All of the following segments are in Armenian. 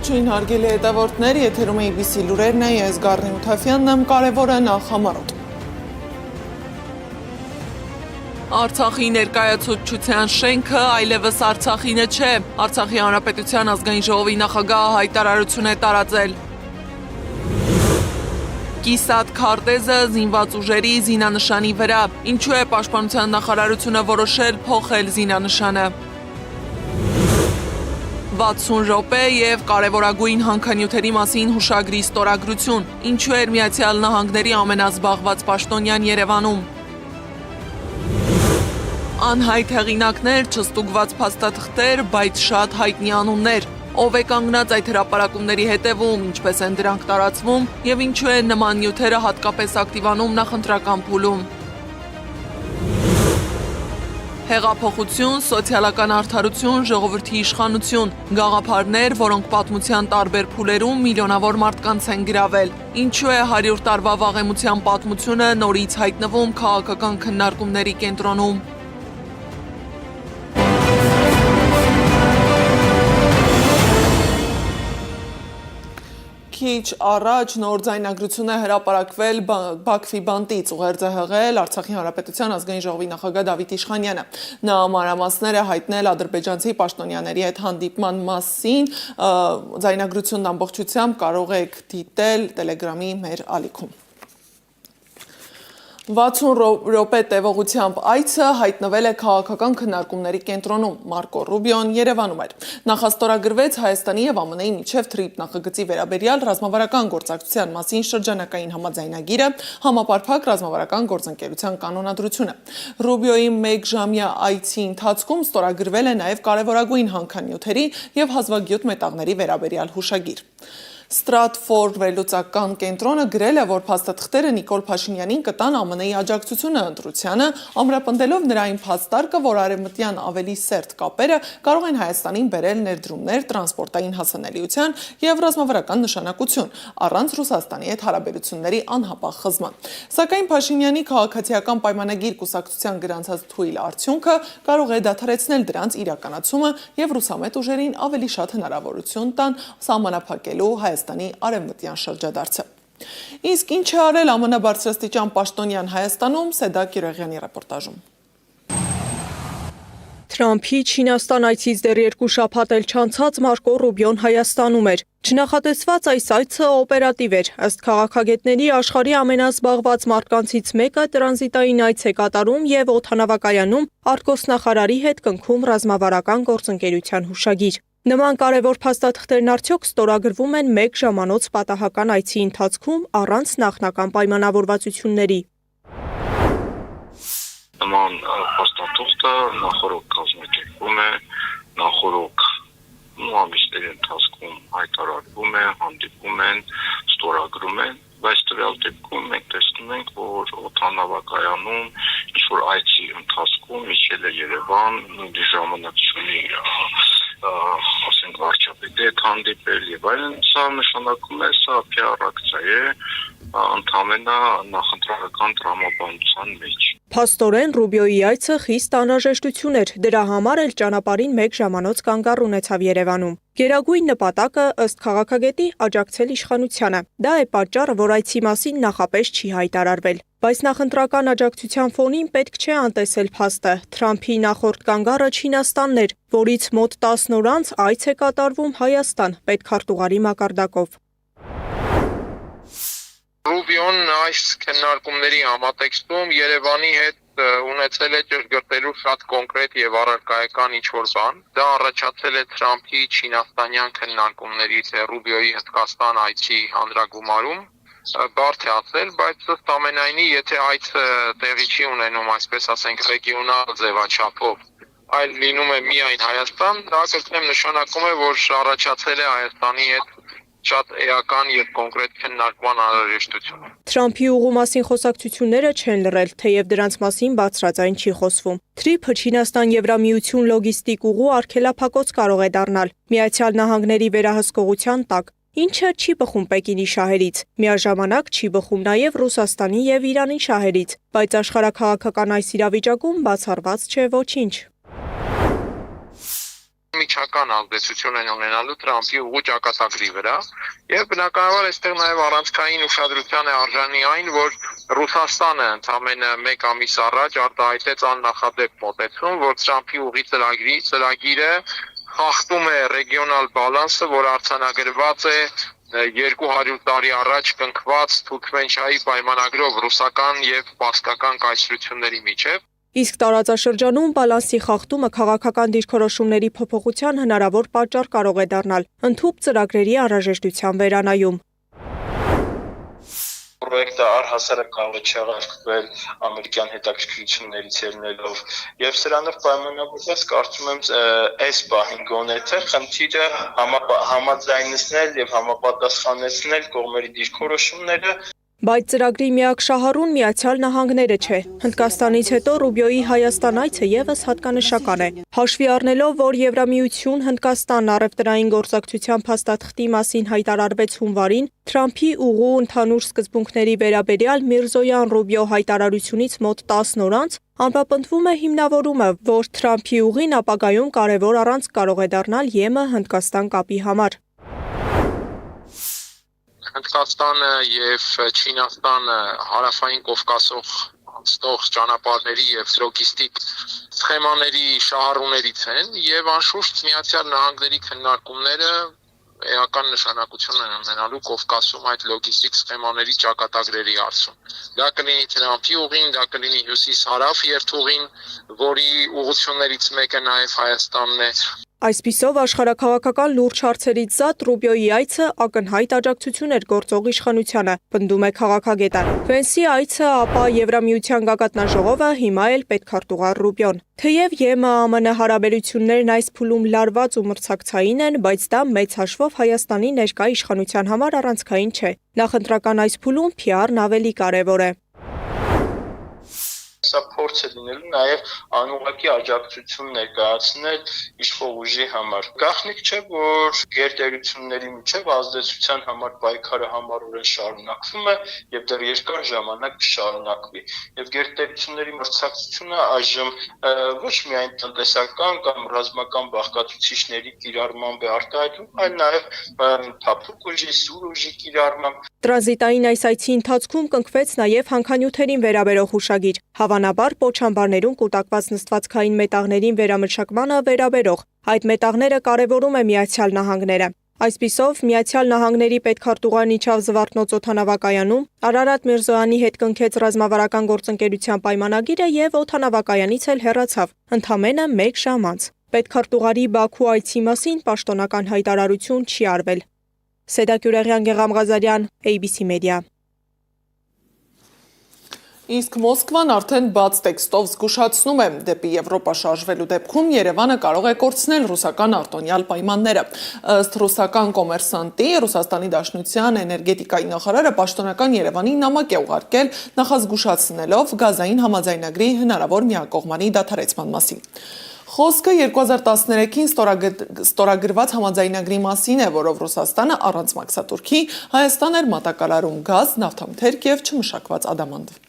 Ողջույն հարգելի հետևորդներ, եթերում է ABC լուրերն է, ես Գառնի Ութաֆյանն եմ, կարևորը նախամարոտ։ Արցախի ներկայացուցչության շենքը այլևս Արցախինը չէ, Արցախի Հանրապետության ազգային ժողովի նախագահը հայտարարություն է տարածել։ Կիսատ քարտեզը զինված ուժերի զինանշանի վրա, ինչու է Պաշտպանության նախարարությունը որոշել փոխել զինանշանը։ 60 րոպե և կարևորագույն հանքանյութերի մասին հուշագրի ստորագրություն, ինչու էր Միացյալ Նահանգների ամենազբաղված պաշտոնյան Երևանում։ Անհայտ հեղինակներ, չստուգված փաստաթղթեր, բայց շատ հայտնի անուններ։ Ով է կանգնած այդ հրապարակումների հետևում, ինչպես են դրանք տարածվում և ինչու են նման նյութերը հատկապես ակտիվանում նախընտրական փուլում։ Հեղափոխություն, սոցիալական արդարություն, ժողովրդի իշխանություն, գաղափարներ, որոնք պատմության տարբեր փուլերում միլիոնավոր մարդկանց են գրավել։ Ինչու է 100 տարվա վաղեմության պատմությունը նորից հայտնվում քաղաքական քննարկումների կենտրոնում։ Քիչ առաջ նոր ձայնագրություն է հրապարակվել Բաքվի բանտից, ուղերձ է հղել Արցախի Հանրապետության ազգային ժողովի նախագահ Դավիթ Իշխանյանը։ Նա մանրամասներ է հայտնել ադրբեջանցի պաշտոնյաների հետ հանդիպման մասին, ձայնագրությունն ամբողջությամբ կարող եք դիտել Տելեգրամի մեր ալիքում։ 60 րոպե տևողությամբ այցը հայտնվել է քաղաքական քննարկումների կենտրոնում, Մարկո Ռուբիոն Երևանում էր։ Նախաստորագրվեց Հայաստանի և ԱՄՆ-ի միջև TRIP նախագծի վերաբերյալ ռազմավարական գործակցության մասին շրջանակային համաձայնագիրը, համապարփակ ռազմավարական գործընկերության կանոնադրությունը։ Ռուբիոյի մեկժամյա այցի ընթացքում ստորագրվել է նաև կարևորագույն հանքանյութերի և հազվագյուտ մետաղների վերաբերյալ հուշագիր։ Ստրատֆորդ վերլուծական կենտրոնը գրել է, որ փաստաթղթերը Նիկոլ Փաշինյանին կտան ԱՄՆ-ի աջակցությունը ընտրությանը, ամրապնդելով նրա այն փաստարկը, որ արևմտյան ավելի սերտ կապերը կարող են Հայաստանին բերել ներդրումներ, տրանսպորտային հասանելիության և ռազմավարական նշանակություն, առանց Ռուսաստանի հետ հարաբերությունների անհապաղ խզման։ Սակայն Փաշինյանի քաղաքացիական պայմանագիր կուսակցության գրանցած թույլ արդյունքը կարող է դադարեցնել դրանց իրականացումը և ռուսամետ ուժերին ավելի շատ հնարավորություն տան սահմանափակելու Հայաստանի արևմտյան շրջադարձը։ Իսկ ինչ է արել ԱՄՆ բարձրաստիճան պաշտոնյան Հայաստանում, Սեդակ Յուրեղյանի ռեպորտաժում։ Թրամփի Չինաստան այցից դեռ 2 շաբաթ էլ չանցած Մարկո Ռուբիոն Հայաստանում էր։ Չնախատեսված այս այցը օպերատիվ էր, ըստ քաղաքագետների աշխարհի ամենազբաղված մարդկանցից մեկը տրանզիտային այց է կատարում և օդանավակայանում արտգործնախարարի հետ կնքում ռազմավարական գործընկերության հուշագիր։ Նման կարևոր փաստաթղթերն արդյոք ստորագրվում են մեկ ժամանոց պատահական այցի ընթացքում առանց նախնական պայմանավորվածությունների։ Նման փաստաթղթը նախորդ կազմակերպվում է, նախորդ ամիսների ընթացքում հայտարարվում է, հանդիպում են, ստորագրում են, բայց տվյալ դեպքում մենք տեսնում ենք, որ օդանավակայանում ինչ-որ այցի ընթացքում իջել է Երևան, նույնիսկ ժամանակ չունի ասենք վարչապետի հետ հանդիպել եւ այլն, սա նշանակում է, սա PR-ակցիա է, ընդամենը նախընտրական տրամաբանության մեջ։ Փաստորեն Ռուբիոյի այցը խիստ անհրաժեշտություն էր, դրա համար էլ ճանապարհին մեկ ժամանոց կանգառ ունեցավ Երևանում։ Գերագույն նպատակը, ըստ քաղաքագետի, աջակցել իշխանությանը։ Դա է պատճառը, որ այցի մասին նախապես չի հայտարարվել։ Բայց նախընտրական աջակցության ֆոնին պետք չէ անտեսել փաստը։ Թրամփի նախորդ կանգառը Չինաստանն էր, որից մոտ 10 օր անց այց է կատարվում Հայաստան պետքարտուղարի մակարդակով։ Ռուբիոն այս քննարկումների համատեքստում Երևանի հետ ունեցել է ճշգրտելու շատ կոնկրետ եւ առարկայական ինչ-որ բան։ Դա առաջացել է Թրամփի չինաստանյան քննարկումներից Ռուբիոյի Հնդկաստան այցի հանրագումարում։ Բարդ է ասել, բայց ըստ ամենայնի, եթե այցը տեղի չի ունենում, այսպես ասենք, ռեգիոնալ ձևաչափով, այլ լինում է միայն Հայաստան, դա կրկնեմ նշանակում է, որ առաջացել է Հայաստանի հետ շատ էական եւ կոնկրետ քննարկման անհրաժեշտություն։ Թրամփի ուղու մասին խոսակցությունները չեն լռել, թեև դրանց մասին բարձրաձայն չի խոսվում։ TRIP-ը Չինաստան-Եվրամիություն լոգիստիկ ուղու արգելափակոց կարող է դառնալ Միացյալ Նահանգների վերահսկողության տակ, ինչը չի բխում Պեկինի շահերից, միաժամանակ չի բխում նաև Ռուսաստանի եւ Իրանի շահերից, բայց աշխարհաքաղաքական այս իրավիճակում բացառված չէ ոչինչ։ միջական ազդեցություն են ունենալու Թրամփի ուղղ ճակատագրի վրա եւ բնականաբար այստեղ նաեւ առանցքային ուշադրության է արժանի այն, որ Ռուսաստանը ընդամենը 1 ամիս առաջ արտահայտեց աննախադեպ մոտեցում, որ Թրամփի ուղի ծրագիրը խախտում է ռեգիոնալ բալանսը, որ արձանագրված է 200 տարի առաջ կնքված Թուրքմենչայի պայմանագրով ռուսական եւ պարսկական կայսրությունների միջև։ Իսկ տարածաշրջանում բալանսի խախտումը քաղաքական դիրքորոշումների փոփոխության հնարավոր պատճառ կարող է դառնալ, ընդհուպ ծրագրերի անհրաժեշտության վերանայում։ Պրոյեկտը առհասարակ կարող է չեղարկվել ամերիկյան հետաքրքրություններից ելնելով եւ սրանով պայմանավորված կարծում եմ այս պահին գոնե թե խնդիրը համաձայնեցնել եւ համապատասխանեցնել կողմերի դիրքորոշումները։ Բայց ծրագրի միակ շահառուն Միացյալ Նահանգները չէ։ Հնդկաստանից հետո Ռուբիոյի Հայաստան այցը եւս հատկանշական է։ Հաշվի առնելով, որ Եվրամիություն Հնդկաստան առևտրային գործակցության փաստաթղթի մասին հայտարարվեց հունվարին, Թրամփի ուղու ընդհանուր սկզբունքների վերաբերյալ Միրզոյան-Ռուբիո հայտարարությունից մոտ 10 օր անց ամրապնդվում է հիմնավորումը, որ Թրամփի ուղին ապագայում կարևոր առանցք կարող է դառնալ ԵՄ-Հնդկաստան կապի համար։ Հնդկաստանը եւ Չինաստանը հարավային Կովկասով անցնող ճանապարհների եւ լոգիստիկ սխեմաների շահառուներից են եւ անշուշտ Միացյալ Նահանգների քննարկումները էական նշանակություն են ունենալու Կովկասում այդ լոգիստիկ սխեմաների ճակատագրերի հարցում։ Դա կլինի Թրամփի ուղին, դա կլինի հյուսիս-հարավ երթուղին, որի ուղղություններից մեկը նաեւ Հայաստանն է։ Այսպիսով աշխարհաքաղաքական լուրջ հարցերից զատ Ռուբիոյի այցը ակնհայտ աջակցություն էր գործող իշխանությանը, պնդում է քաղաքագետը։ Վենսի այցը, ապա Եվրամիության գագաթնաժողովը, հիմա էլ պետքարտուղար Ռուբիոն։ Թեև ԵՄ-ԱՄՆ հարաբերություններն այս փուլում լարված ու մրցակցային են, բայց դա մեծ հաշվով Հայաստանի ներկա իշխանության համար առանցքային չէ։ Նախընտրական այս փուլում PR-ն ավելի կարևոր է։ Սա փորձ է լինելու նաև անուղղակի աջակցություն ներկայացնել իշխող ուժի համար։ Գաղտնիք չէ, որ գերտերությունների միջև ազդեցության համար պայքարը համառորեն շարունակվում է եւ դեռ երկար ժամանակ կշարունակվի։ Եւ գերտերությունների մրցակցությունը այժմ ոչ միայն տնտեսական կամ ռազմական բաղկացուցիչների կիրառմամբ է արտահայտվում, այլ նաև թափուկ ուժի, սուր ուժի կիրառմամբ։ Տրանզիտային այս այցի ընթացքում կնքվեց նաև հանքանյութերին վերաբերող հուշագիր, հավանաբար պոչամբարներում կուտակված նստվածքային մետաղներին վերամշակմանը վերաբերող։ Այդ մետաղները կարևորում է Միացյալ Նահանգները։ Այսպիսով, Միացյալ Նահանգների պետքարտուղարն իջավ Զվարթնոց օդանավակայանում, Արարատ Միրզոյանի հետ կնքեց ռազմավարական գործընկերության պայմանագիրը եւ օդանավակայանից էլ հեռացավ, ընդամենը 1 ժամ անց։ Պետքարտուղարի Բաքու այցի մասին պաշտոնական հայտարարություն չի արվել։ Սեդա Գյուրեղյան, Գեղամ Ղազարյան, ABC Media։ Իսկ Մոսկվան արդեն բաց տեքստով զգուշացնում է դեպի Եվրոպա շարժվելու դեպքում Երևանը կարող է կորցնել ռուսական արտոնյալ պայմանները։ Ըստ ռուսական կոմերսանտի, Ռուսաստանի Դաշնության էներգետիկայի նախարարը պաշտոնական Երևանի նամակ է ուղարկել նախազգուշացնելով գազային համաձայնագրի հնարավոր միակողմանի դադարեցման մասին։ Խոսքը 2013-ին ստորագրված համաձայնագրի մասին է, որով Ռուսաստանը առանց մաքսատուրքի Հայաստան էր մատակարարում գազ, նավթամթերք եւ չմշակված ադամանդ։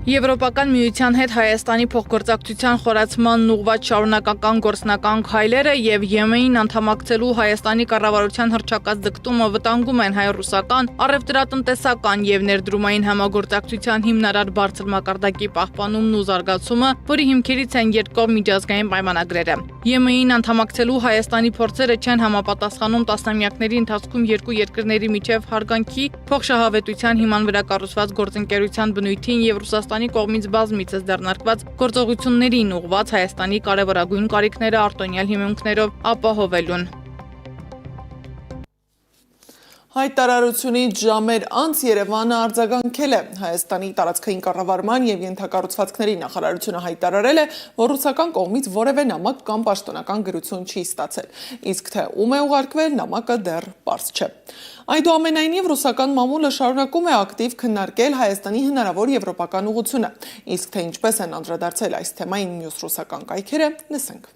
Եվրոպական միության հետ Հայաստանի փոխգործակցության խորացման ուղղված շարունակական գործնական քայլերը եւ ԵՄ-ին անդամակցելու Հայաստանի կառավարության հռչակած դգտումը վտանգում են հայ-ռուսական առևտրատնտեսական եւ ներդրումային համագործակցության հիմնարար բարձր մակարդակի պահպանումն ու զարգացումը, որի հիմքերից են երկկողմ միջազգային պայմանագրերը։ ԵՄ-ին անդամակցելու Հայաստանի փորձերը չեն համապատասխանում տասնամյակների ընթացքում երկու երկրների միջև հարգանքի, փոխշահավետության հիման վրա կառուցված գործընկերության բնույթին եւ Ռուսաստանի կողմից բազմիցս ձեռնարկված գործողություններին ուղղված Հայաստանի կարևորագույն կարիքները արտոնյալ հիմունքներով ապահովելուն։ Հայտարարությունից ժամեր անց Երևանը արձագանքել է։ Հայաստանի տարածքային կառավարման եւ ենթակառուցվածքների նախարարությունը հայտարարել է, որ ռուսական կողմից որևէ նամակ կամ պաշտոնական գրություն չի ստացել, իսկ թե ում է ուղարկվել, նամակը դեռ պարզ չէ։ Այնուամենայնիվ ռուսական մամուլը շարունակում է ակտիվ քննարկել Հայաստանի հնարավոր եվրոպական ուղղությունը, իսկ թե ինչպես են անդրադարձել այս թեմային մյուս ռուսական կայքերը, լսենք։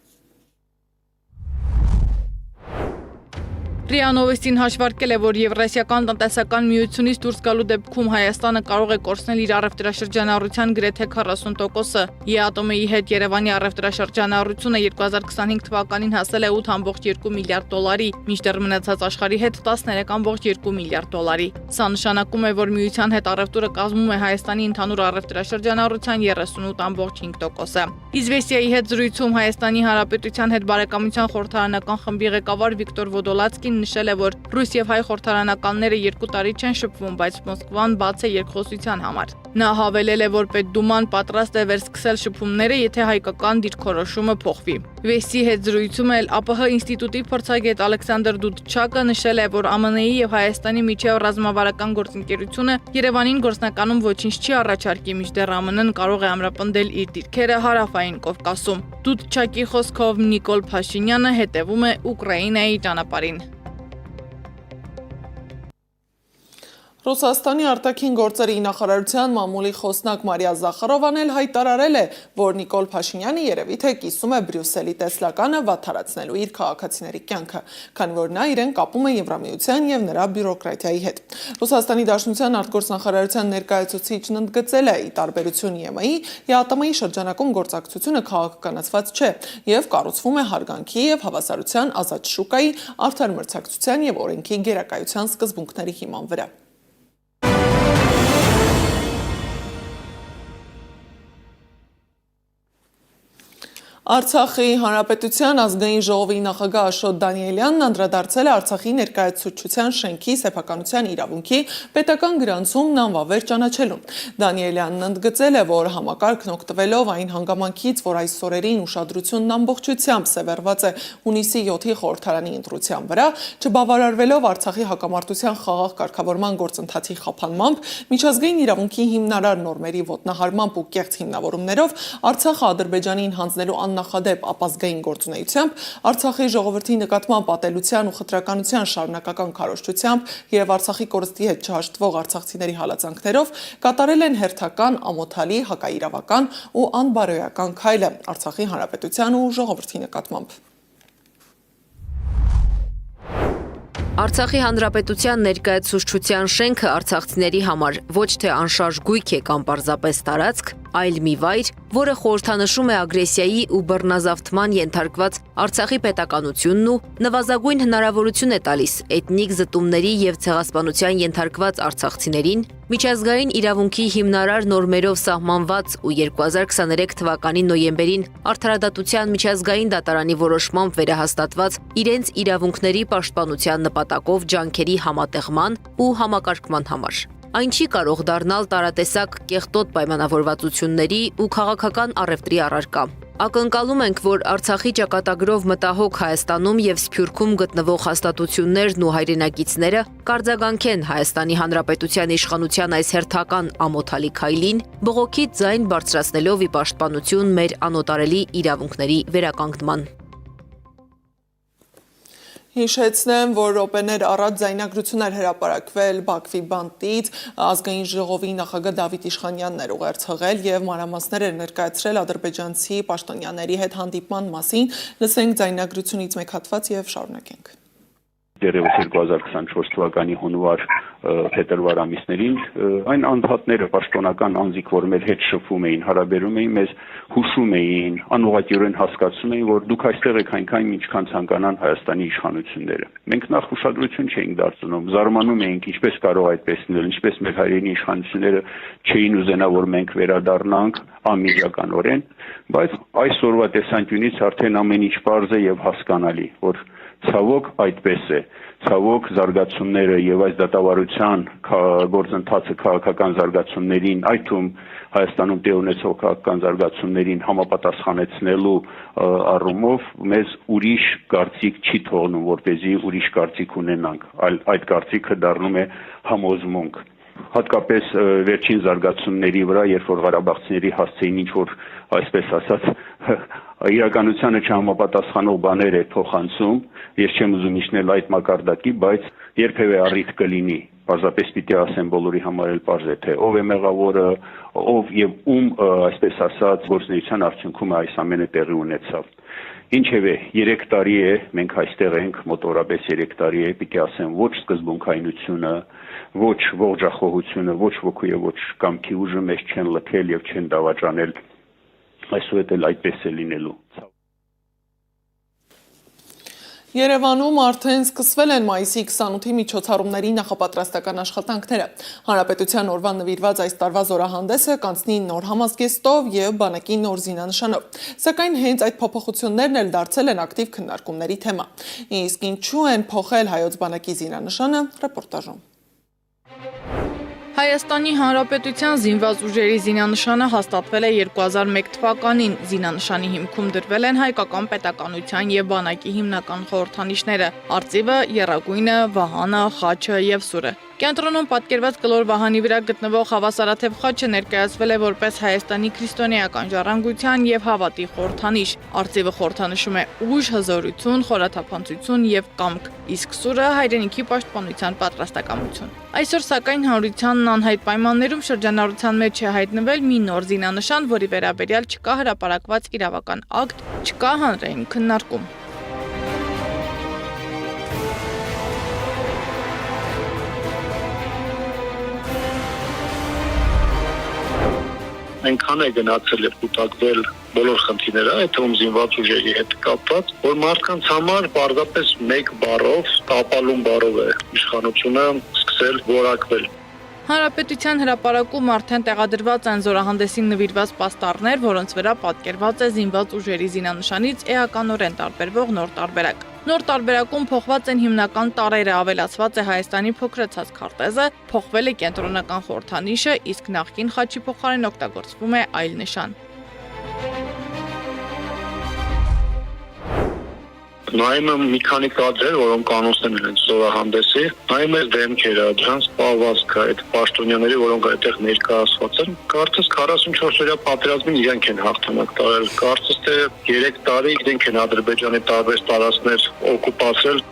ՌԻԱ Նովոստին հաշվարկել է, որ Եվրասիական տնտեսական միությունից դուրս գալու դեպքում Հայաստանը կարող է կորցնել իր առևտրաշրջանառության գրեթե 40%-ը։ ԵԱՏՄ-ի հետ Երևանի առևտրաշրջանառությունը 2025 թվականին հասել է 8.2 միլիարդ դոլարի, մինչդեռ մնացած աշխարհի հետ 13.2 միլիարդ դոլարի։ Սա նշանակում է, որ միության հետ առևտուրը կազմում է Հայաստանի ընդհանուր առևտրաշրջանառության 38.5%-ը։ Իզվեստիայի հետ զրույցում Հայաստանի Հանրապետության հետ բարեկամության խորհրդարանական խմբի ղեկավար Վիկտոր Ոդոլացկին նշել է, որ ռուս եւ հայ խորհրդարանականները 2 տարի չեն շփվում, բայց Մոսկվան բաց է երկխոսության համար։ Նա հավելել է, որ Պետդուման պատրաստ է վերսկսել շփումները, եթե հայկական դիրքորոշումը փոխվի։ Վեստի հետ զրույցում էլ ԱՊՀ ինստիտուտի փորձագետ Ալեքսանդր Դուդչակը նշել է, որ ԱՄՆ-ի եւ Հայաստանի միջև ռազմավարական գործընկերությունը Երևանին գործնականում ոչինչ չի առաջարկի, մինչդեռ ԱՄՆ-ն կարող է ամրապնդել իր դիրքերը Հարավային Կովկասում։ Դուդչակի խոսքով Նիկոլ Փաշինյանը հետևում է Ուկրաինայի ճանապարհին։ Ռուսաստանի արտաքին գործերի նախարարության մամուլի խոսնակ Մարիա Զախարովան էլ հայտարարել է, որ Նիկոլ Փաշինյանը երևի թե կիսում է Բրյուսելի տեսլականը վատթարացնելու իր քաղաքացիների կյանքը, քանի որ նա իրեն կապում է Եվրամիության եւ նրա բյուրոկրատիայի հետ։ Ռուսաստանի Դաշնության արտգործնախարարության ներկայացուցիչն ընդգծել է՝ ի տարբերություն ԵՄ-ի, ԵԱՏՄ-ի շրջանակում գործակցությունը քաղաքականացված չէ եւ կառուցվում է հարգանքի եւ հավասարության ազատ շուկայի, արդար մրցակցության եւ օրենքի գերակայության սկզբունքների հիման վրա։ Արցախի Հանրապետության ազգային ժողովի նախագահ Աշոտ Դանիելյանն անդրադարձել է Արցախի ներկայացուցչության շենքի սեփականության իրավունքի պետական գրանցումն անվավեր ճանաչելուն։ Դանիելյանն ընդգծել է, որ համակարգն օգտվելով այն հանգամանքից, որ այս օրերին ուշադրությունն ամբողջությամբ սևեռված է հունիսի 7-ի խորհրդարանի ընտրության վրա, չբավարարվելով Արցախի հակամարտության խաղաղ կարգավորման գործընթացի խափանմամբ, միջազգային իրավունքի հիմնարար նորմերի ոտնահարմամբ ու կեղծ հիմնավորումներով Արցախը Ադրբեջանին հանձնելու նախադեպ ապազգային գործունեությամբ, Արցախի ժողովրդի նկատմամբ ատելության ու խտրականության շարունակական քարոզչությամբ եւ Արցախի կորստի հետ չհաշտվող արցախցիների հալածանքներով կատարել են հերթական, ամոթալի, հակաիրավական ու անբարոյական քայլը Արցախի Հանրապետության ու ժողովրդի նկատմամբ։ Արցախի Հանրապետության ներկայացուցչության շենքը արցախցիների համար ոչ թե անշարժ գույք է կամ պարզապես տարածք, այլ մի վայր, որը խորհրդանշում է ագրեսիայի ու բռնազավթման ենթարկված Արցախի պետականությունն ու նվազագույն հնարավորություն է տալիս էթնիկ զտումների եւ ցեղասպանության ենթարկված արցախցիներին միջազգային իրավունքի հիմնարար նորմերով սահմանված ու 2023 թվականի նոյեմբերին Արդարադատության միջազգային դատարանի որոշմամբ վերահաստատված իրենց իրավունքների պաշտպանության նպատակով ջանքերի համատեղման ու համակարգման համար։ Այն չի կարող դառնալ տարատեսակ կեղտոտ պայմանավորվածությունների ու քաղաքական առևտրի առարկա։ Ակնկալում ենք, որ Արցախի ճակատագրով մտահոգ Հայաստանում եւ Սփյուռքում գտնվող հաստատություններն ու հայրենակիցները կարձագանքեն Հայաստանի Հանրապետության իշխանության այս հերթական ամոթալի քայլին, բողոքի ձայն բարձրացնելով ի պաշտպանություն մեր անոտարելի իրավունքների վերականգնման։ Հիշեցնեմ, որ րոպեներ առաջ ձայնագրություններ հրապարակվել Բաքվի բանտից, ազգային ժողովի նախագահ Դավիթ Իշխանյանն էր ուղերձ եւ մանրամասներ էր ներկայացրել ադրբեջանցի պաշտոնյաների հետ հանդիպման մասին, լսենք ձայնագրությունից մեկ հատված եւ շարունակենք։ Դերևս 2024 թվականի հունվար-փետրվար ամիսներին այն անդհատները պաշտոնական անձիկ, որ մեր հետ շփվում էին, հարաբերում էին մեզ, հուշում էին, անուղղակիորեն հասկացում էին, որ դուք այստեղ եք այնքան, ինչքան ցանկանան Հայաստանի իշխանությունները։ Մենք նախ ուշադրություն չէինք դարձնում, զարմանում էինք, ինչպես կարող այդպես լինել, ինչպես մեր հայրենի իշխանությունները չէին ուզենա, որ մենք վերադառնանք անմիջականորեն, բայց այսօրվա տեսանկյունից արդեն ամեն ինչ պարզ է եւ հասկանալի, որ ցավոք այդպես է, ցավոք զարգացումները եւ այս դատավարության գործընթացը քաղաքական զարգացումներին, այդ թվում Հայաստանում տեղ ունեցող քաղաքական զարգացումներին համապատասխանեցնելու առումով մեզ ուրիշ կարծիք չի թողնում, որպեսզի ուրիշ կարծիք ունենանք, այլ այդ կարծիքը դառնում է համոզմունք։ Հատկապես վերջին զարգացումների վրա, երբ որ ղարաբաղցիների հասցեին ինչ որ այսպես ասած իրականությանը չհամապատասխանող բաներ է փոխանցում, ես չեմ ուզում իջնել այդ մակարդակի, բայց երբևէ առիթ կլինի, պարզապես պիտի ասեմ բոլորի համար էլ պարզ է, թե ով է մեղավորը, ով եւ ում այսպես ասած գործնեության արդյունքում այս ամենը տեղի ունեցավ։ Ինչևէ 3 տարի է մենք այստեղ ենք, մոտորապես 3 տարի է, պիտի ասեմ, ոչ սկզբունքայնությունը, ոչ ողջախոհությունը, ոչ ոգու եւ ոչ կամքի ուժը մեզ չեն լքել եւ չեն դավաճանել այսուհետ էլ այդպես է լինելու։ Երևանում արդեն սկսվել են մայիսի 28-ի միջոցառումների նախապատրաստական աշխատանքները։ Հանրապետության օրվան նվիրված այս տարվա զորահանդեսը կանցնի նոր համազգեստով եւ բանակի նոր զինանշանով։ Սակայն հենց այդ փոփոխություններն էլ դարձել են ակտիվ քննարկումների թեմա։ Իսկ ինչու են փոխել հայոց բանակի զինանշանը, ռեպորտաժում։ Հայաստանի Հանրապետության զինված ուժերի զինանշանը հաստատվել է 2001 թվականին։ Զինանշանի հիմքում դրվել են հայկական պետականության եւ բանակի հիմնական խորհրդանիշները՝ արծիվը, եռագույնը, վահանը, խաչը եւ սուրը։ Կենտրոնում պատկերված կլոր վահանի վրա գտնվող հավասարաթև խաչը ներկայացվել է որպես Հայաստանի քրիստոնեական ժառանգության եւ հավատի խորհրդանիշ։ Արծիվը խորհրդանշում է ուժ, հզորություն, խորաթափանցություն եւ կամք, իսկ սուրը հայրենիքի պաշտպանության պատրաստակամություն։ Այսօր սակայն հանրությանն անհայտ պայմաններում շրջանառության մեջ է հայտնվել մի նոր զինանշան, որի վերաբերյալ չկա հրապարակված իրավական ակտ, չկա հանրային քննարկում։ Այնքան է գնացել է կուտակվել բոլոր խնդիրները, այդ թվում զինված ուժերի հետ կապված, որ մարդկանց համար պարզապես մեկ բառով, տապալուն բառով է իշխանությունը սկսել որակվել։ Հանրապետության հրապարակում արդեն տեղադրված են զորահանդեսին նվիրված պաստառներ, որոնց վրա պատկերված է զինված ուժերի զինանշանից էականորեն տարբերվող նոր տարբերակ։ Նոր տարբերակում փոխված են հիմնական տարրերը, ավելացված է Հայաստանի փոքրացած քարտեզը, փոխվել է կենտրոնական խորհրդանիշը, իսկ նախկին խաչի փոխարեն օգտագործվում է այլ նշան։ Նայում եմ մի քանի կադրեր, որոնք անոնսն են զորահանդեսի, նայում եմ դեմքերը, դրանց պահվածքը, այդ պաշտոնյաների, որոնք այդտեղ ներկայացված են, կարծես 44-օրյա պատերազմին իրենք են հաղթանակ տարել, կարծես թե 3 տարի իրենք են Ադրբեջանի տարբեր տարածքներ օկուպացրել։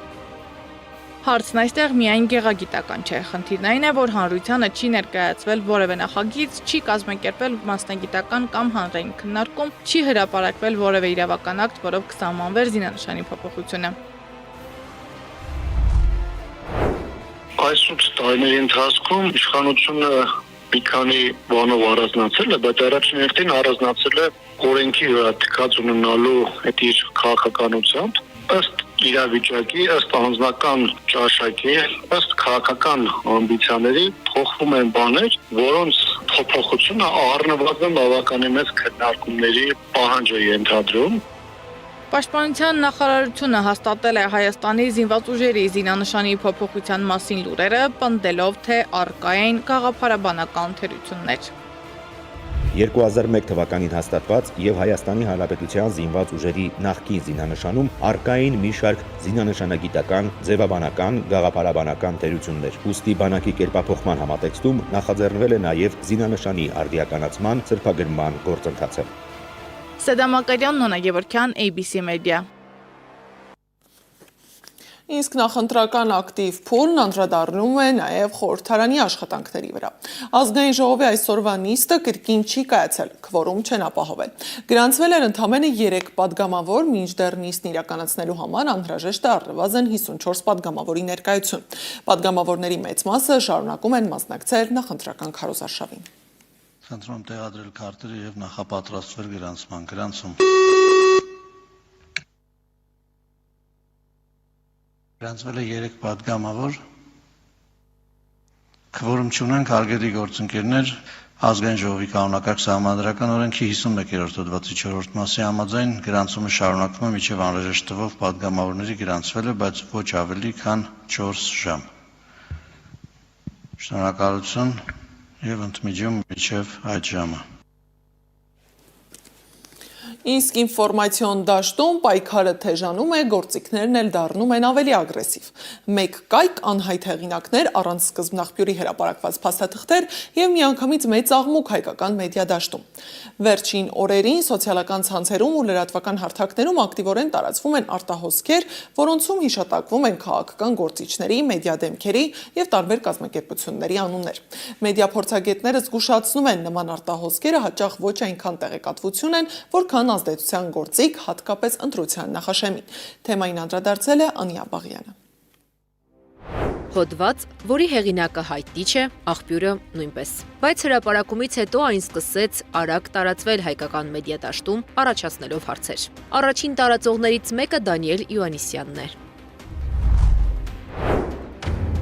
Հարցն այստեղ միայն գեղագիտական չէ, խնդիրն այն է, որ հանրությանը չի ներկայացվել որևէ նախագիծ, չի կազմակերպվել մասնագիտական կամ հանրային քննարկում, չի հրապարակվել որևէ իրավական ակտ, որով կսահմանվեր զինանշանի փոփոխությունը։ Այս 8 տարիների ընթացքում իշխանությունը մի քանի բանով առանձնացել է, բայց առաջին հերթին առանձնացել է օրենքի վրա թքած ունենալու այդ իր քաղաքականությամբ, ըստ իրավիճակի, ըստ անձնական ճաշակի, ըստ քաղաքական ամբիցիաների փոխվում են բաներ, որոնց փոփոխությունը առնվազն բավականին մեծ քննարկումների պահանջ է ենթադրում։ Պաշտպանության նախարարությունը հաստատել է Հայաստանի զինված ուժերի զինանշանի փոփոխության մասին լուրերը, պնդելով, թե առկա են գաղափարաբանական թերություններ։ 2001 թվականին հաստատված եւ Հայաստանի Հանրապետության զինված ուժերի նախկին զինանշանում առկա էին մի շարք զինանշանագիտական, ձևաբանական, գաղափարաբանական թերություններ։ Ուստի բանակի կերպափոխման համատեքստում նախաձեռնվել է նաեւ զինանշանի արդիականացման ծրփագրման գործընթացը։ Սեդամակարյան, Նոնա Գևորգյան, ABC Media։ Իսկ նախընտրական ակտիվ փուլն անդրադառնում է նաև խորհրդարանի աշխատանքների վրա։ Ազգային ժողովի այսօրվա նիստը կրկին չի կայացել, քվորում չեն ապահովել։ Գրանցվել էր ընդամենը 3 падգամավոր, մինչդեռ նիստն իրականացնելու համար անհրաժեշտ է առնվազն 54 падգամավորի ներկայություն։ Падգամավորների մեծ մասը շարունակում են մասնակցել նախընտրական քարոզարշավին։ Խնդրում տեղադրել քարտերը եւ նախապատրաստվել գրանցման գրանցում։ Գրանցվել է 3 падգամավոր, քվորում չունենք, հարգելի գործընկերներ, Ազգային ժողովի կանոնակարգ սահմանադրական օրենքի 51-րդ հոդվածի 4-րդ մասի համաձայն գրանցումը շարունակվում է մինչև անհրաժեշտ թվով падգամավորների գրանցվել է, բայց ոչ ավելի քան 4 ժամ։ Շնորհակալություն եւ ընդմիջում մինչև այդ ժամը։ Իսկ ինֆորմացիոն դաշտում պայքարը թեժանում է, գործիքներն էլ դառնում են ավելի ագրեսիվ։ Մեկ կայք անհայտ հեղինակներ, առանց սկզբնաղբյուրի հրապարակված փաստաթղթեր եւ միանգամից մեծ աղմուկ հայկական մեդիա դաշտում։ Վերջին օրերին սոցիալական ցանցերում ու լրատվական հարթակներում ակտիվորեն տարածվում են արտահոսքեր, որոնցում հիշատակվում են քաղաքական գործիչների, մեդիա դեմքերի եւ տարբեր կազմակերպությունների անուններ։ Մեդիա փորձագետները զգուշացնում են նման արտահոսքերը հաճախ ոչ այնքան տեղեկատվություն են, որքան ազդեցության գործիք, հատկապես ընտրության նախաշեմին։ Թեմային անդրադարձել է Անիա Բաղյանը։ Հոդված, որի հեղինակը հայտնի չէ, աղբյուրը նույնպես։ Բայց հրապարակումից հետո այն սկսեց արագ տարածվել հայկական մեդիա դաշտում, առաջացնելով հարցեր։ Առաջին տարածողներից մեկը Դանիել Իոաննիսյանն է։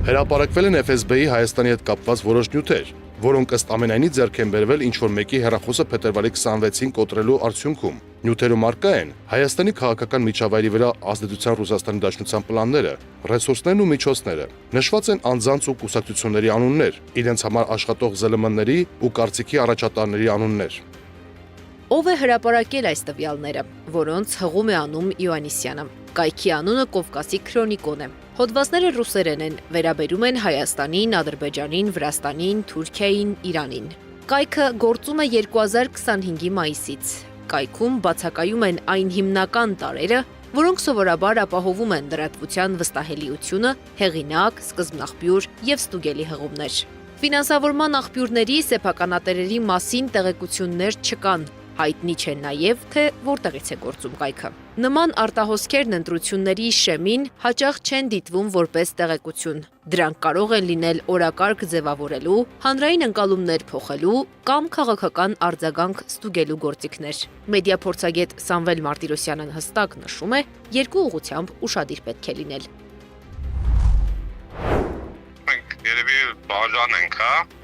Հրապարակվել են FSB-ի Հայաստանի հետ կապված որոշ նյութեր, որոնք ըստ ամենայնի ձեռք են բերվել ինչ-որ մեկի հեռախոսը փետրվարի 26-ին կոտրելու արդյունքում։ Նյութերում առկա են Հայաստանի քաղաքական միջավայրի վրա ազդեցության Ռուսաստանի Դաշնության պլանները, ռեսուրսներն ու միջոցները։ Նշված են անձանց ու կուսակցությունների անուններ, իրենց համար աշխատող ԶԼՄ-ների ու կարծիքի առաջատարների անուններ։ Ով է հրապարակել այս տվյալները, որոնց հղում է անում Իոաննիսյանը։ Կայքի անունը Կովկասի քրոնիկոն է։ Հոդվածները ռուսերեն են, վերաբերում են Հայաստանին, Ադրբեջանին, Վրաստանին, Թուրքիային, Իրանին։ Կայքը գործում է 2025-ի մայիսից։ Կայքում բացակայում են այն հիմնական տարրերը, որոնք սովորաբար ապահովում են լրատվության վստահելիությունը, հեղինակ, սկզբնաղբյուր եւ ստուգելի հղումներ։ Ֆինանսավորման աղբյուրների սեփականատերերի մասին տեղեկություններ չկան։ Հայտնի չէ նաև, թե որտեղից է գործում կայքը։ Նման արտահոսքերն ընտրությունների շեմին հաճախ չեն դիտվում որպես տեղեկություն։ Դրանք կարող են լինել օրակարգ ձևավորելու, հանրային ընկալումներ փոխելու կամ քաղաքական արձագանք ստուգելու գործիքներ։ Մեդիա փորձագետ Սամվել Մարտիրոսյանն հստակ նշում է, երկու ուղղությամբ ուշադիր պետք է լինել։ Երևի բաժան ենք,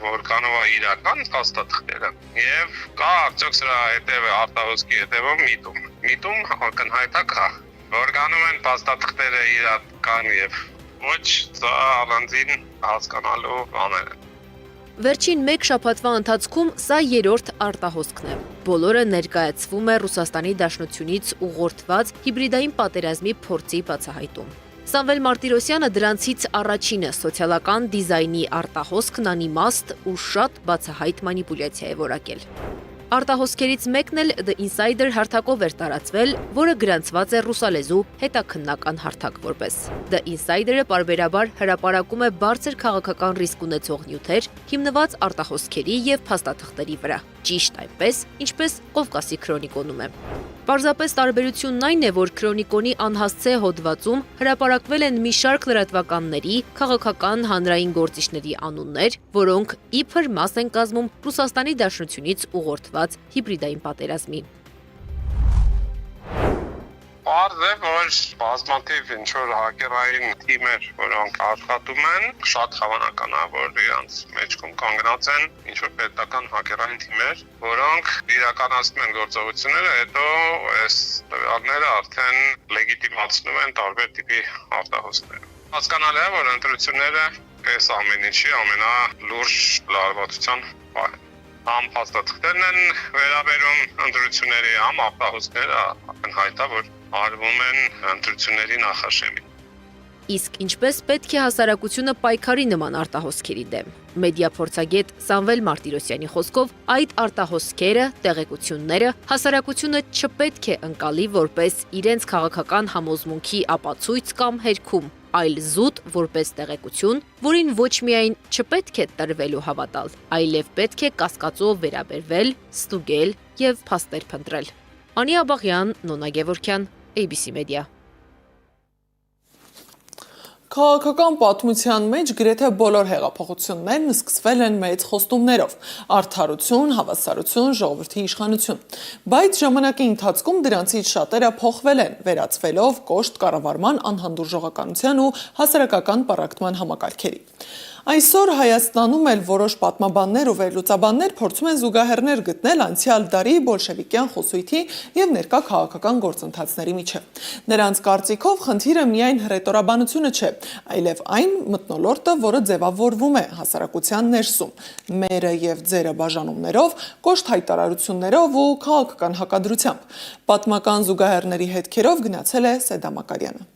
որքանով է իրական փաստաթղթերը եւ կա արդյոք սրա հետեւը արտահոսքի հետեւը միտում ակնհայտ է, որքանում են փաստաթղթերը իրական եւ ոչ սա առանձին հասկանալու բաներ են։ Վերջին մեկ շաբաթվա ընթացքում սա երրորդ արտահոսքն է։ Բոլորը ներկայացվում է Ռուսաստանի Դաշնությունից ուղղորդված հիբրիդային պատերազմի փորձի բացահայտում։ Սամվել Մարտիրոսյանը դրանցից առաջինը սոցիալական դիզայնի արտահոսքն անիմաստ ու շատ բացահայտ մանիպուլյացիա է որակել։ Արտահոսքերից մեկն էլ The Insider հարթակով էր տարածվել, որը գրանցված է ռուսալեզու հետաքննական հարթակ որպես։ The Insider-ը պարբերաբար հրապարակում է բարձր քաղաքական ռիսկ ունեցող նյութեր, հիմնված արտահոսքերի եւ փաստաթղթերի վրա։ Ճիշտ այնպես, ինչպես Կովկասի քրոնիկոնում է։ Պարզապես տարբերությունն այն է, որ քրոնիկոնի անհասցե հոդվածում հրապարակվել են մի շարք լրատվականների, քաղաքական հանրային գործիչների անուններ, որոնք իբր մաս են կազմում Ռուսաստանի Դաշնությունից ուղղորդված հիբրիդային պատերազմի։ Պարզ է, որ բազմաթիվ ինչ-որ հակերային թիմեր, որոնք աշխատում են, շատ հավանական է, որ իրանց մեջքում կանգնած են ինչ-որ պետական հակերային թիմեր, որոնք իրականացնում են գործողությունները, հետո այս տվյալները արդեն լեգիտիմացնում են տարբեր տիպի արտահոսքներ։ Հասկանալի է, որ ընտրությունները այս ամեն ինչի ամենալուրջ լարվածության պահ է։ Համ փաստաթղթերն են վերաբերում ընտրությունների, համ արտահոսքները ակնհայտ է, որ արվում են ընտրությունների նախաշեմին։ Իսկ ինչպես պետք է հասարակությունը պայքարի նման արտահոսքերի դեմ։ Մեդիա փորձագետ Սամվել Մարտիրոսյանի խոսքով այդ արտահոսքերը, տեղեկությունները հասարակությունը չպետք է ընկալի որպես իրենց քաղաքական համոզմունքի ապացույց կամ հերքում, այլ զուտ որպես տեղեկություն, որին ոչ միայն չպետք է տրվել ու հավատալ, այլև պետք է կասկածով վերաբերվել, ստուգել եւ փաստեր փնտրել։ Անիա Բաղյան, Նոնա Գևորգյան, ABC Media։ Քաղաքական պատմության մեջ գրեթե բոլոր հեղափոխություններն սկսվել են մեծ խոստումներով՝ արդարություն, հավասարություն, ժողովրդի իշխանություն։ Բայց ժամանակի ընթացքում դրանցից շատերը փոխվել են, վերածվելով կոշտ կառավարման անհանդուրժողականության ու հասարակական պառակտման համակարգերի։ Այսօր Հայաստանում էլ որոշ պատմաբաններ ու վերլուծաբաններ փորձում են զուգահեռներ գտնել անցյալ դարի բոլշևիկյան խոսույթի եւ ներկա քաղաքական գործընթացների միջև։ Նրանց կարծիքով խնդիրը միայն հռետորաբանությունը չէ, այլև այն մթնոլորտը, որը ձևավորվում է հասարակության ներսում, մերը եւ ձերը բաժանումներով, կոշտ հայտարարություններով ու քաղաքական հակադրությամբ։ Պատմական զուգահեռների հետքերով գնացել է Սեդա Մակարյանը։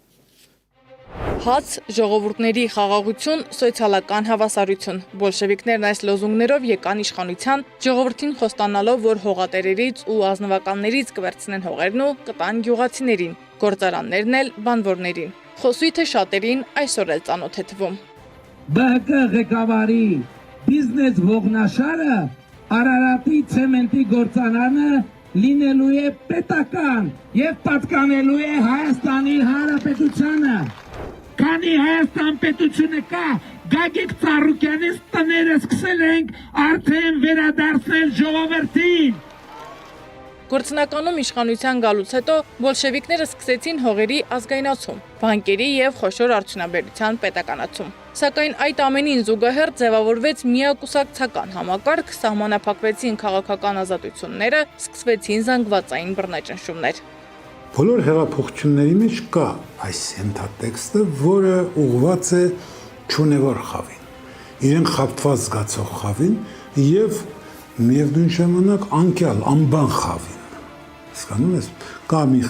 Հաց, ժողովուրդների խաղաղություն, սոցիալական հավասարություն։ Բոլշևիկներն այս լոզունգներով եկան իշխանության, ժողովրդին խոստանալով, որ հողատերերից ու ազնվականներից կվերցնեն հողերն ու կտան գյուղացիներին, գործարաններն էլ բանվորներին։ Խոսույթը շատերին այսօր էլ ծանոթ է թվում։ ԲՀԿ ղեկավարի բիզնես ողնաշարը Արարատի ցեմենտի գործարանը լինելու է պետական եւ պատկանելու է Հայաստանի Հանրապետությանը։ Քանի Հայաստան պետությունը կա, Գագիկ Ծառուկյանից տները սկսել ենք արդեն վերադարձնել ժողովրդին։ Գործնականում իշխանության գալուց հետո բոլշևիկները սկսեցին հողերի ազգայնացում, բանկերի եւ խոշոր արդյունաբերության պետականացում։ Սակայն այդ ամենին զուգահեռ ձևավորվեց միակուսակցական համակարգ, սահմանափակվեցին քաղաքական ազատությունները, սկսվեցին զանգվածային բռնաճնշումներ։ Բոլոր հեղափոխությունների մեջ կա այս ենթատեքստը, որը ուղղված է չունևոր խավին, իրեն խաբված զգացող խավին եւ միևնույն ժամանակ անկյալ անբան խավին։ Հասկանում ես, կա մի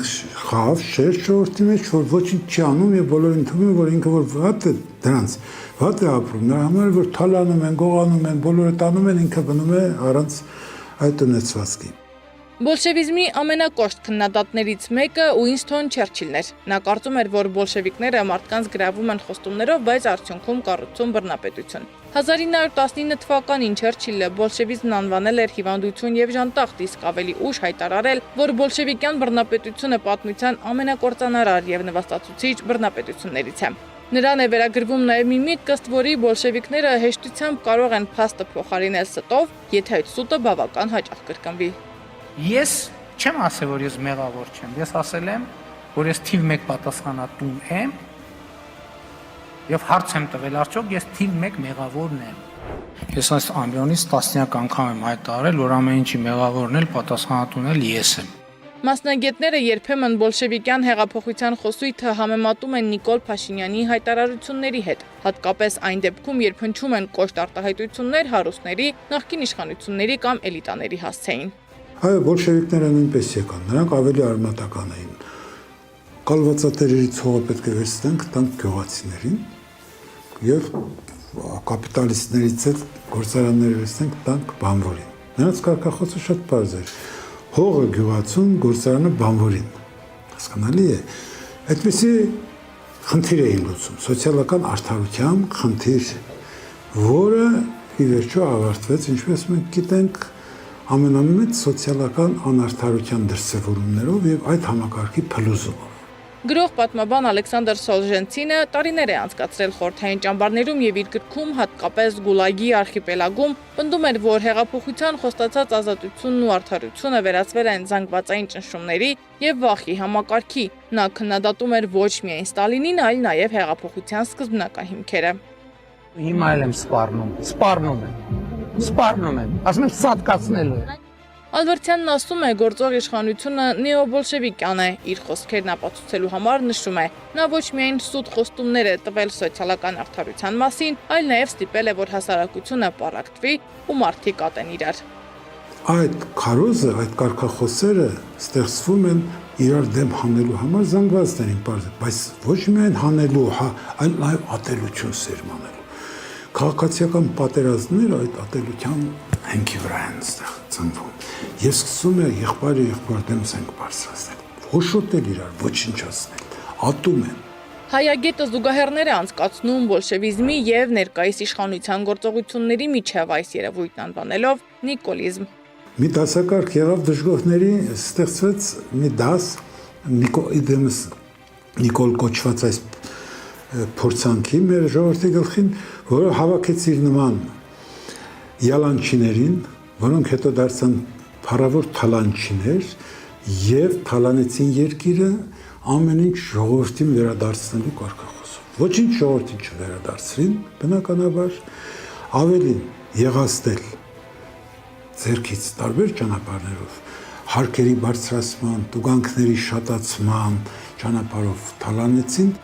խավ շերտ ժողովրդի մեջ, որ ոչինչ չի անում եւ բոլորին թվում է, որ ինքը որ վատ է դրանց, վատ է ապրում, նրա համար որ թալանում են, գողանում են, բոլորը տանում են, ինքը բնում է առանց այդ ունեցվածքի։ Բոլշևիզմի ամենակոշտ քննադատներից մեկը Ուինսթոն Չերչիլն էր։ Նա կարծում էր, որ բոլշևիկները մարդկանց գրավում են խոստումներով, բայց արդյունքում կառուցում բռնապետություն։ 1919 թվականին Չերչիլը բոլշևիզմն անվանել էր հիվանդություն եւ ժանտախտ, իսկ ավելի ուշ հայտարարել, որ բոլշևիկյան բռնապետությունը պատմության ամենակործանարար եւ նվաստացուցիչ բռնապետություններից է։ Նրան է վերագրվում նաեւ մի միտք, ըստ որի բոլշևիկները հեշտությամբ կարող են փաստը փոխարինել ստով, եթե այդ սուտը բավական հաճախ կրկնվի։ Ես չեմ ասել, որ ես մեղավոր չեմ, ես ասել եմ, որ ես թիվ 1 պատասխանատուն եմ եւ հարց եմ տվել, արդյոք ես թիվ 1 մեղավորն եմ։ Ես այս ամբիոնից տասնյակ անգամ եմ հայտարարել, որ ամեն ինչի մեղավորն էլ պատասխանատուն էլ ես եմ։ Մասնագետները երբեմն բոլշևիկյան հեղափոխության խոսույթը համեմատում են Նիկոլ Փաշինյանի հայտարարությունների հետ, հատկապես այն դեպքում, երբ հնչում են կոշտ արտահայտություններ հարուստների, նախկին իշխանությունների կամ էլիտաների հասցեին։ Այո, բոլշևիկները նույնպես եկան, նրանք ավելի արմատական էին։ Կալվածատերերից հողը պետք է վերցնենք, տանք գյուղացիներին եւ կապիտալիստներից էլ գործարանները վերցնենք, տանք բանվորին։ Նրանց կարգախոսը շատ պարզ էր։ Հողը գյուղացուն, գործարանը բանվորին։ Հասկանալի է։ Այդպիսի խնդիր էին լուծում, սոցիալական արդարության խնդիր, որը ի վերջո ավարտվեց, ինչպես մենք գիտենք, ամենամեծ սոցիալական անարդարության դրսևորումներով եւ այդ համակարգի փլուզումով։ Գրող պատմաբան Ալեքսանդր Սոլժենցինը տարիներ է անցկացրել խորհրդային ճամբարներում եւ իր գրքում, հատկապես Գուլագի արխիպելագում, պնդում էր, որ հեղափոխության խոստացած ազատությունն ու արդարությունը վերածվել են զանգվածային ճնշումների եւ վախի համակարգի։ Նա քննադատում էր ոչ միայն Ստալինին, այլ նաեւ հեղափոխության սկզբնական հիմքերը։ Հիմա էլ եմ սպառնում եմ, ասում եմ սատկացնելու եմ։ Ալբերտյանն ասում է, գործող իշխանությունը նեոբոլշևիկյան է, իր խոսքերն ապացուցելու համար նշում է։ Նա ոչ միայն սուտ խոստումներ է տվել սոցիալական արդարության մասին, այլ նաև ստիպել է, որ հասարակությունը պառակտվի ու մարդիկ ատեն իրար։ Այդ քարոզը, այդ կարգախոսները ստեղծվում են իրար դեմ հանելու համար զանգվածներին, բայց ոչ միայն հանելու, այլ նաև ատելություն սերմանելու։ Քաղաքացիական պատերազմները այդ ատելության հենքի վրա են ծնվում։ Ես սկսում եմ եղբայրը դեմ զենք բարձրացնել, հոշոտել իրար, ոչնչացնել, ատում են։ Հայագետը զուգահեռներ է անցկացնում բոլշևիզմի եւ ներկայիս իշխանության գործողությունների միջև այս երևույթն անվանելով նիկոլիզմ։ Մի դասակարգ եղավ դժգոհների, ստեղծվեց մի դաս Նիկոլ կոչված այս փորձանքի մեր ժողովրդի գլխին, որը հավաքեց իր նման յալանչիներին, որոնք հետո դարձան փառավոր թալանչիներ եւ թալանեցին երկիրը ամեն ինչ ժողովրդին վերադարձնելու կարգախոսով։ Ոչինչ ժողովրդին չվերադարձրին, բնականաբար ավելին եղաստել ձերքից տարբեր ճանապարհներով, հարկերի բարձրացման, տուգանքների շատացման ճանապարհով թալանեցին։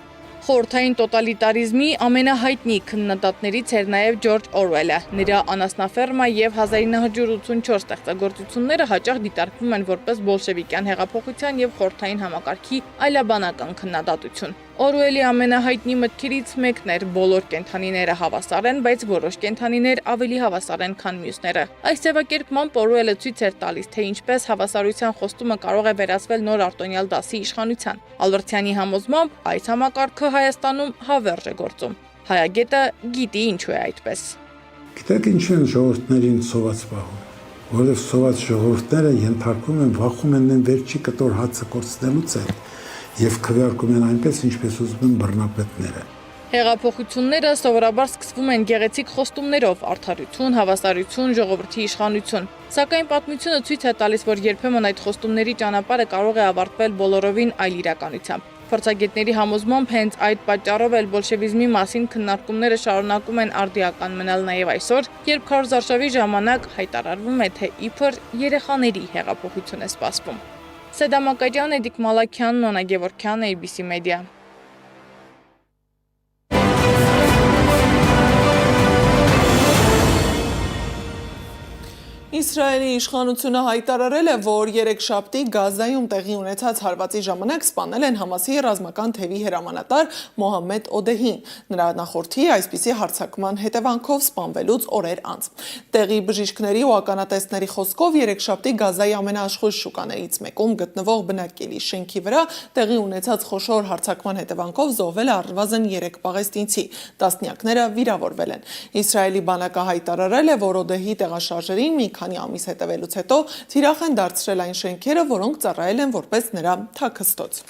Խորհրդային տոտալիտարիզմի ամենահայտնի քննադատներից էր նաև Ջորջ Օրվելը։ Նրա «Անասնաֆերմա» եւ 1984 ստեղծագործությունները հաճախ դիտարկվում են որպես բոլշևիկյան հեղափոխության եւ խորհրդային համակարգի այլաբանական քննադատություն։ Օրուելի ամենահայտնի մտքերից մեկն էր բոլոր կենդանիները հավասար են, բայց որոշ կենդանիներ ավելի հավասար են, քան մյուսները։ Այս ձևակերպմամբ Օրուելը ցույց էր տալիս, թե ինչպես հավասարության խոստումը կարող է վերածվել նոր արտոնյալ դասի իշխանության։ Ալբերտյանի համոզմամբ այս համակարգը Հայաստանում հավերժ է գործում։ Հայագետը գիտի ինչու է այդպես։ Գիտեք ինչ են ժողովրդներին սոված պահում։ որովհետև սոված ժողովուրդները ենթարկվում են, վախում են վերջի կտոր հացը կորցնելուց էլ եւ քվեարկում են այնպես, ինչպես ուզում են բռնապետները։ Հեղափոխությունները սովորաբար սկսվում են գեղեցիկ խոստումներով՝ արդարություն, հավասարություն, ժողովրդի իշխանություն։ Սակայն պատմությունը ցույց է տալիս, որ երբեմն այդ խոստումների ճանապարհը կարող է ավարտվել բոլորովին այլ իրականությամբ։ Փորձագետների համոզմամբ հենց այդ պատճառով էլ բոլշևիզմի մասին քննարկումները շարունակում են արդիական մնալ նաև այսօր, երբ քարոզարշավի ժամանակ հայտարարվում է, թե իբր երեխաների հեղափոխություն է սպասվում։ Սեդա Մակարյան, Էդիկ Մալաքյան, Նոնա Գևորգյան, ABC Media։ Իսրայելի իշխանությունը հայտարարել է, որ երեքշաբթի Գազայում տեղի ունեցած հարվածի ժամանակ սպանել են Համասի ռազմական թևի հրամանատար Մոհամմեդ Օդեհին, նրա նախորդի այսպիսի հարձակման հետևանքով սպանվելուց օրեր անց։ Տեղի բժիշկների ու ականատեսների խոսքով երեքշաբթի Գազայի ամենաաշխույժ շուկաներից մեկում գտնվող բնակելի շենքի վրա տեղի ունեցած խոշոր հարձակման հետևանքով զոհվել է առնվազն 3 պաղեստինցի, տասնյակները վիրավորվել են։ Իսրայելի բանակը հայտարարել է, որ Օդեհի տեղաշարժերին մի քանի ամիս հետևելուց հետո թիրախ են դարձրել այն շենքերը, որոնք ծառայել են որպես նրա թաքստոց։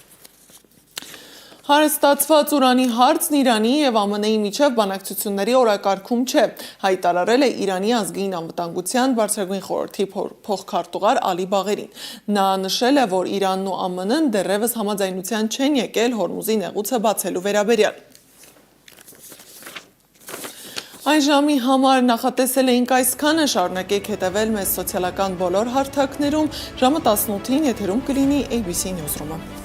Հարստացված ուրանի հարցն Իրանի եւ ԱՄՆ-ի միջև բանակցությունների օրակարգում չէ, հայտարարել է Իրանի ազգային անվտանգության բարձրագույն խորհրդի փոխքարտուղար Ալի Բաղերին։ Նա նշել է, որ Իրանն ու ԱՄՆ-ն դեռևս համաձայնության չեն եկել Հորմուզի նեղուցը բացելու վերաբերյալ։ Այս ժամի համար նախատեսել էինք այսքանը, շարունակեք հետևել մեզ սոցիալական բոլոր հարթակներում, ժամը 18-ին եթերում կլինի ABC Newsroom-ը։